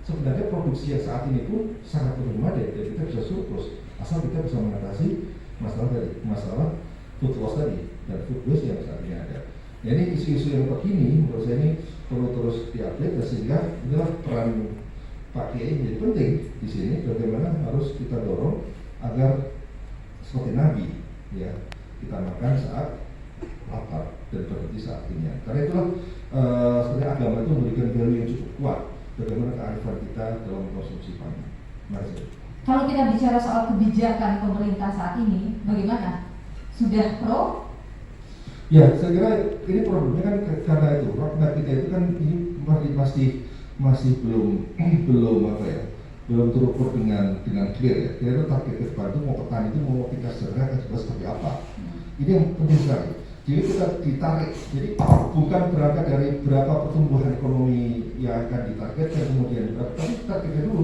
sebenarnya produksi yang saat ini pun sangat memadai dan kita bisa surplus asal kita bisa mengatasi masalah food loss tadi dan food waste yang saat ini ada. Nah, ini isu-isu yang begini menurut saya ini perlu terus diupdate, sehingga inilah peran Pak Kiai menjadi penting di sini, bagaimana harus kita dorong agar seperti Nabi ya, kita makan saat lapar dan berhenti saat kenyang. Karena itulah sebenarnya agama itu memberikan value yang cukup kuat bagaimana kearifan kita dalam konsumsi pangan. Mari. Kalau kita bicara soal kebijakan pemerintah saat ini, bagaimana? Sudah pro? Ya, saya kira ini problemnya kan karena itu roadmap kita itu kan ini masih belum apa ya, belum terukur dengan clear ya. Kira-kira target ke depan itu mau petani itu mau kita serahkan seperti apa. Ini yang penting sekali. Jadi kita ditarik. Jadi bukan berangkat dari berapa pertumbuhan ekonomi yang akan ditargetkan kemudian berapa, tapi targetnya dulu.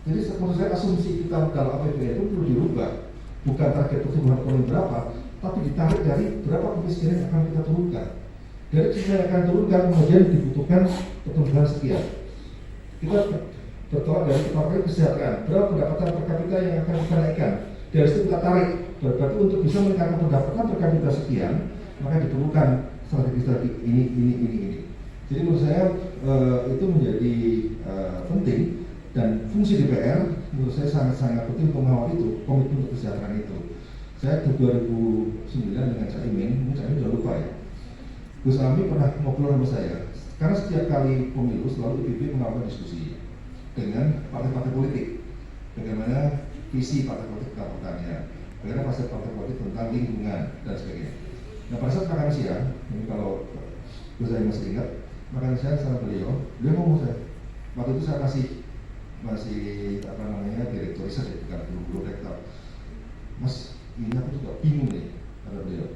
Jadi menurut saya asumsi kita dalam APBN itu perlu dirubah. Bukan target pertumbuhan ekonomi berapa, tapi ditarik dari berapa kemiskinan yang akan kita turunkan. Dari kemiskinan yang akan turunkan kemudian dibutuhkan pertumbuhan sekian. Kita bertolak dari kepada kesejahteraan, berapa pendapatan per kapita yang akan kita naikkan. Dari situ kita tarik, berarti untuk bisa meningkatkan pendapatan per kapita sekian, maka diperlukan strategi ini. Jadi menurut saya itu menjadi penting, dan fungsi DPR menurut saya sangat-sangat penting untuk mengawal itu, komitmen untuk kesejahteraan itu. Saya di 2009 dengan Caimin, mungkin Caimin sudah lupa ya, Gus Ami pernah ngobrol sama saya, karena setiap kali pemilu selalu IPB melakukan diskusi dengan partai-partai politik, bagaimana visi partai politik tentang pertanian, bagaimana partai politik tentang lingkungan dan sebagainya. Nah pada saat makan siang, ini kalau Gus Ami masih ingat, makan siang sama beliau ngomong saya, waktu itu saya masih direktur riset ya, bukan guru rektor. Mas, ini aku juga bingung nih, kata beliau.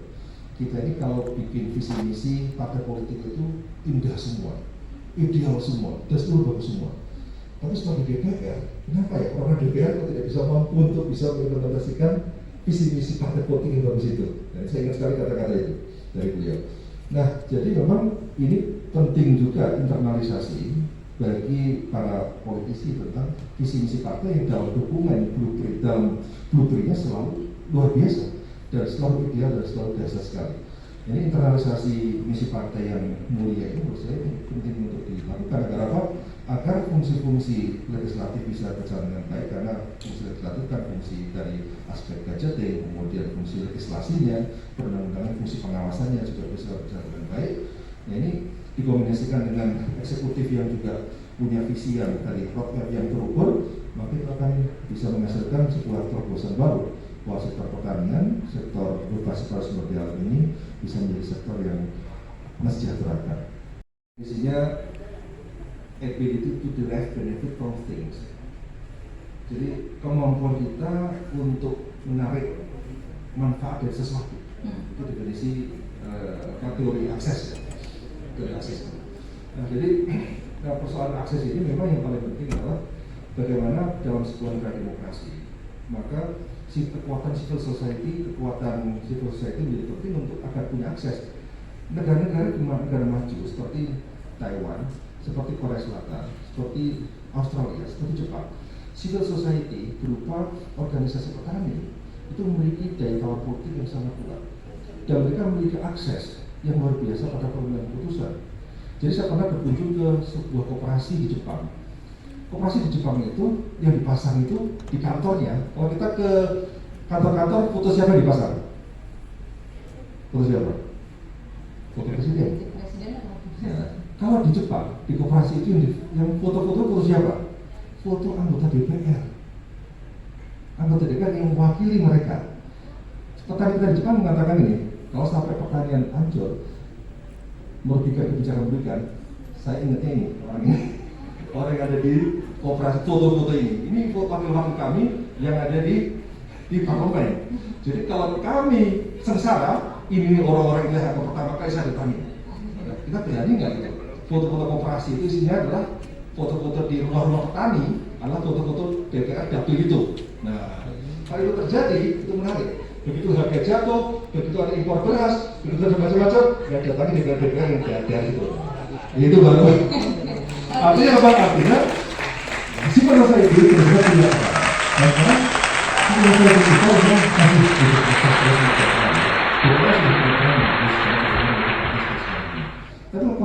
Kita ini kalau bikin visi misi partai politik itu indah semua, ideal semua, dan seluruh bagus semua. Tapi sebagai DPR, kenapa ya orang DPR kok tidak bisa mampu untuk bisa mengimplementasikan visi misi partai politik yang bagus itu? Dan saya ingat sekali kata-kata itu dari beliau. Nah, jadi memang ini penting juga internalisasi bagi para politisi tentang visi misi partai yang dalam dokumen blueprintnya selalu luar biasa dan selalu ideal dan selalu dasar sekali. Ini internalisasi misi partai yang mulia ini menurut saya penting untuk dilakukan agar apa? Agar fungsi-fungsi legislatif bisa berjalan dengan baik, karena fungsi legislatif kan fungsi dari aspek budgeting, kemudian fungsi legislasinya, perundang-undangan, fungsi pengawasannya juga bisa berjalan dengan baik. Nah ini dikombinasikan dengan eksekutif yang juga punya visi yang tadi roadmap yang terukur, maka itu akan bisa menghasilkan sebuah terobosan baru bahwa sektor pertanian, sektor berbasis pada sumber daya alam ini bisa menjadi sektor yang mensejahterakan. Isinya ability to derive benefit from things. Jadi kemampuan kita untuk menarik manfaat dari sesuatu. Itu definisi teori akses ya. Nah, jadi persoalan akses ini memang yang paling penting adalah bagaimana dalam sebuah negara demokrasi, maka kekuatan civil society menjadi penting untuk agar punya akses. Negara-negara maju seperti Taiwan, seperti Korea Selatan, seperti Australia, seperti Jepang, civil society berupa organisasi petani itu memiliki daya tawar politik yang sangat kuat, dan mereka memiliki akses yang luar biasa pada pengambilan keputusan. Jadi saya pernah berkunjung ke sebuah koperasi di Jepang. Koperasi di Jepang itu yang dipasang itu di kantornya. Kalau kita ke kantor-kantor, foto siapa yang dipasang? Foto siapa? Foto presiden. Ya. Kalau di Jepang, di koperasi itu yang foto-foto siapa? Foto anggota DPR. Anggota DPR yang mewakili mereka. Petani-petani Jepang mengatakan ini, kalau sampai pertanian hancur, merugikan kebijakan, saya ingatnya ini orang yang ada di koperasi, foto-foto ini wakil-wakil kami yang ada di parlemen. Jadi kalau kami sengsara, ini orang-orang yang akan pertama kali saya ditanya, kita berani nggak gitu? Foto-foto koperasi itu isinya adalah foto-foto di rumah-rumah petani, adalah foto-foto DPR dapil itu. Nah, kalau itu terjadi, itu menarik. Begitu harga jatuh, begitu ada impor beras, begitu ada macam-macam, ya datangi DPR yang ada itu. Itu baru. Artinya apa? Artinya Simpan saya itu tidak punya apa. Nah, sekarang simpan saya itu masih butuh proses tapi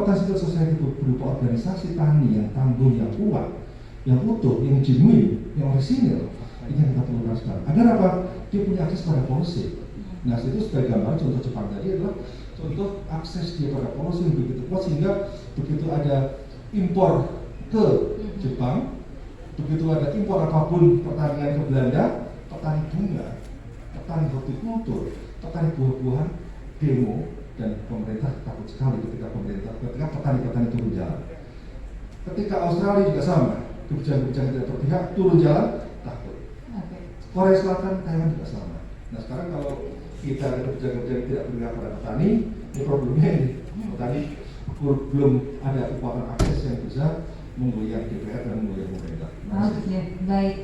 kota civil society itu berupa organisasi tani yang tangguh, yang kuat, yang utuh, yang genuine, yang orisinil. Ini yang kita perlukan sekarang. Agar apa? Dia punya akses pada policy. Nah, itu sebagai gambaran contoh Jepang tadi adalah contoh akses dia pada policy yang begitu kuat sehingga begitu ada impor ke Jepang, begitu ada impor apapun pertanian ke Belanda, petani bunga, petani hortikultur, petani buah-buahan, demo, dan pemerintah takut sekali ketika petani-petani turun jalan. Ketika Australia juga sama, kebijakan-kebijakan tidak berpihak turun jalan, takut. Korea Selatan, Thailand juga sama. Nah sekarang kalau kita ada kebijakan-kebijakan tidak berpihak pada petani, ini problemnya ini. Petani belum ada kekuatan akses yang bisa menggoyang DPR dan menggoyang pemerintah. Oke, baik.